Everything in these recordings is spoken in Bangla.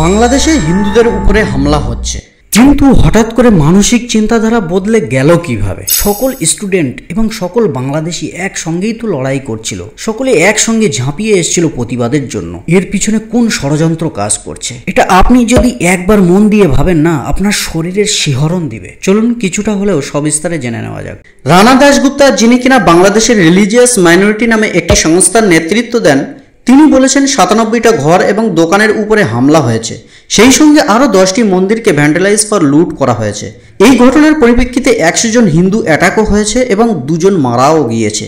বাংলাদেশে হিন্দুদের উপরে হামলা হচ্ছে, কিন্তু হঠাৎ করে মানসিক চিন্তাধারা বদলে গেল কিভাবে? সকল স্টুডেন্ট এবং সকল বাংলাদেশি একসঙ্গেই তো লড়াই করছিল, সকলে একসঙ্গে ঝাঁপিয়ে এসেছিল প্রতিবাদের জন্য। এর পিছনে কোন ষড়যন্ত্র কাজ করছে, এটা আপনি যদি একবার মন দিয়ে ভাবেন না, আপনার শরীরের শিহরণ দিবে। চলুন কিছুটা হলেও সবিস্তারে জেনে নেওয়া যাক। রানা দাশগুপ্তা, যিনি কিনা বাংলাদেশের রিলিজিয়াস মাইনরিটি নামে একটি সংস্থার নেতৃত্ব দেন, তিনি বলেছেন 97টা ঘর এবং দোকানের উপরে হামলা হয়েছে, সেই সঙ্গে আরও 10টি মন্দিরকে ভ্যান্ডালাইজ ফর লুট করা হয়েছে। এই ঘটনার পরিপ্রেক্ষিতে 100 জন হিন্দু অ্যাটাকও হয়েছে এবং 2 জন মারাও গিয়েছে।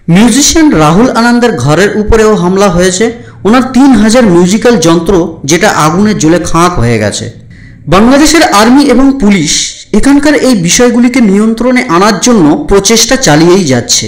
মিউজিশিয়ান রাহুল আনন্দের ঘরের উপরেও হামলা হয়েছে, ওনার 3000 মিউজিক্যাল যন্ত্র যেটা আগুনে জ্বলে খাঁক হয়ে গেছে। বাংলাদেশের আর্মি এবং পুলিশ এখানকার এই বিষয়গুলিকে নিয়ন্ত্রণে আনার জন্য প্রচেষ্টা চালিয়েই যাচ্ছে।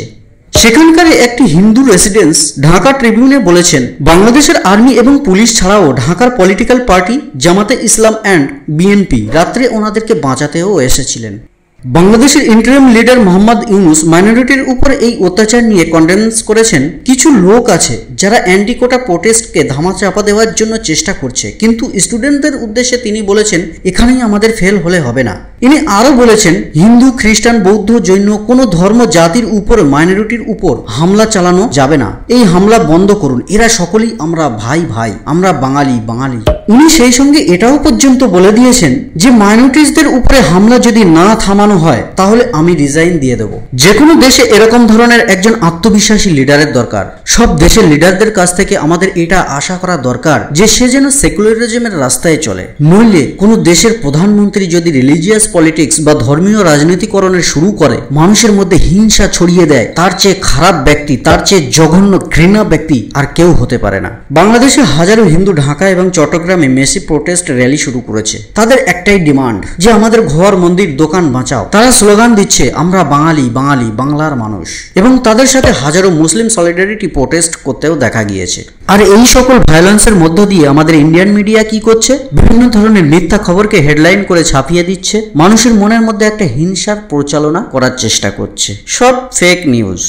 সেখানকার একটি হিন্দু রেসিডেন্স ঢাকা ট্রিবিউনে বলেছেন, বাংলাদেশের আর্মি এবং পুলিশ ছাড়াও ঢাকার পলিটিক্যাল পার্টি জামাতে ইসলাম অ্যান্ড বিএনপি রাত্রে ওনাদেরকে বাঁচাতেও এসেছিলেন। বাংলাদেশের ইন্টারিম লিডার মোহাম্মদ ইউনুস মাইনরিটির উপর এই অত্যাচার নিয়ে কন্ডেন্স করেছেন। কিছু লোক আছে যারা অ্যান্টিকোটা প্রোটেস্টকে ধামাচাপা দেওয়ার জন্য চেষ্টা করছে, কিন্তু স্টুডেন্টদের উদ্দেশ্যে তিনি বলেছেন এখানেই আমাদের ফেল হলে হবে না। ইনি আরও বলেছেন, হিন্দু, খ্রিস্টান, বৌদ্ধ, জৈন কোনো ধর্ম জাতির উপর মাইনরিটির উপর হামলা চালানো যাবে না। এই হামলা বন্ধ করুন, এরা সকলেই আমরা ভাই ভাই, আমরা বাঙালি বাঙালি। উনি সেই সঙ্গে এটাও পর্যন্ত বলে দিয়েছেন যে মাইনরিটিসদের উপরে হামলা যদি না থামানো হয় তাহলে আমি রিজাইন দিয়ে দেব। যে কোনো দেশে এরকম ধরনের একজন আত্মবিশ্বাসী লিডারের দরকার। সব দেশের লিডারদের কাছ থেকে আমাদের এটা আশা করা দরকার যে সে যেন সেকুলারিজমের রাস্তায় চলে। নইলে কোনো দেশের প্রধানমন্ত্রী যদি রিলিজিয়াস পলিটিক্স বা ধর্মীয় রাজনীতিকরণের শুরু করে, মানুষের মধ্যে হিংসা ছড়িয়ে দেয়, তার চেয়ে খারাপ ব্যক্তি, তার চেয়ে জঘন্য ঘৃণা ব্যক্তি আর কেউ হতে পারে না। বাংলাদেশে হাজারো হিন্দু ঢাকা এবং চট্টগ্রামে মেসি প্রোটেস্ট র্যালি শুরু করেছে। তাদের একটাই ডিমান্ড যে আমাদের ঘর, মন্দির, দোকান বাঁচাও। তারা স্লোগান দিচ্ছে আমরা বাঙালি বাঙালি, বাংলার মানুষ। এবং তাদের সাথে হাজারো মুসলিম সলিডারিটি প্রোটেস্ট করতেও দেখা গিয়েছে। আর এই সকল ভায়োলেন্সের মধ্য দিয়ে আমাদের ইন্ডিয়ান মিডিয়া কি করছে? বিভিন্ন ধরনের মিথ্যা খবরকে হেডলাইন করে ছাপিয়ে দিচ্ছে, মানুষের মনের মধ্যে একটা হিংসার প্রচালনা করার চেষ্টা করছে। সব ফেক নিউজ।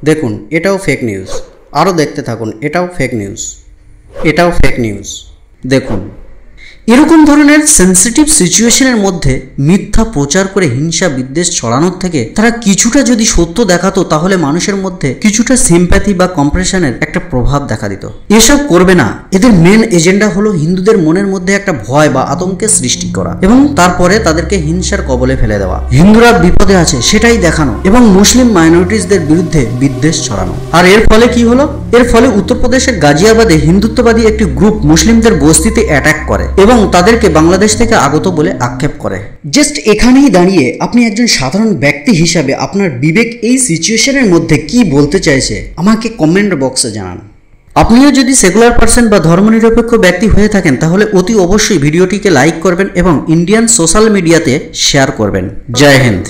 দেখুন, এটাও ফেক নিউজ, আরও দেখতে থাকুন, এটাও ফেক নিউজ, এটাও ফেক নিউজ। দেখুন, এরকম ধরনের সেন্সিটিভ সিচুয়েশনের মধ্যে মিথ্যা প্রচার করে হিংসা বিদ্বেষ ছড়ানোর থেকে তারা কিছুটা যদি সত্য দেখাতো, তাহলে মানুষের মধ্যে কিছুটা সিম্প্যাথি বা কম্প্রেশনের একটা প্রভাব দেখা দিত। এসব করবে না। এদের মেন এজেন্ডা হলো হিন্দুদের মনের মধ্যে একটা ভয় বা আতঙ্কের সৃষ্টি করা এবং তারপরে তাদেরকে হিংসার কবলে ফেলে দেওয়া, হিন্দুরা বিপদে আছে সেটাই দেখানো এবং মুসলিম মাইনরিটিসদের বিরুদ্ধে বিদ্বেষ ছড়ানো। আর এর ফলে কি হলো? এর ফলে উত্তরপ্রদেশের গাজিয়াবাদে হিন্দুত্ববাদী একটি গ্রুপ মুসলিমদের বস্তিতে অ্যাটাক করে এবং তাদেরকে বাংলাদেশ থেকে আগত বলে আক্ষেপ করে। জাস্ট এখানেই দাঁড়িয়ে আপনি একজন সাধারণ ব্যক্তি হিসাবে আপনার বিবেক এই সিচুয়েশনের মধ্যে কি বলতে চাইছে আমাকে কমেন্ট বক্সে জানান। আপনিও যদি সেকুলার পার্সন বা ধর্মনিরপেক্ষ ব্যক্তি হয়ে থাকেন তাহলে অতি অবশ্যই ভিডিওটিকে লাইক করবেন এবং ইন্ডিয়ান সোশ্যাল মিডিয়াতে শেয়ার করবেন। জয় হিন্দ।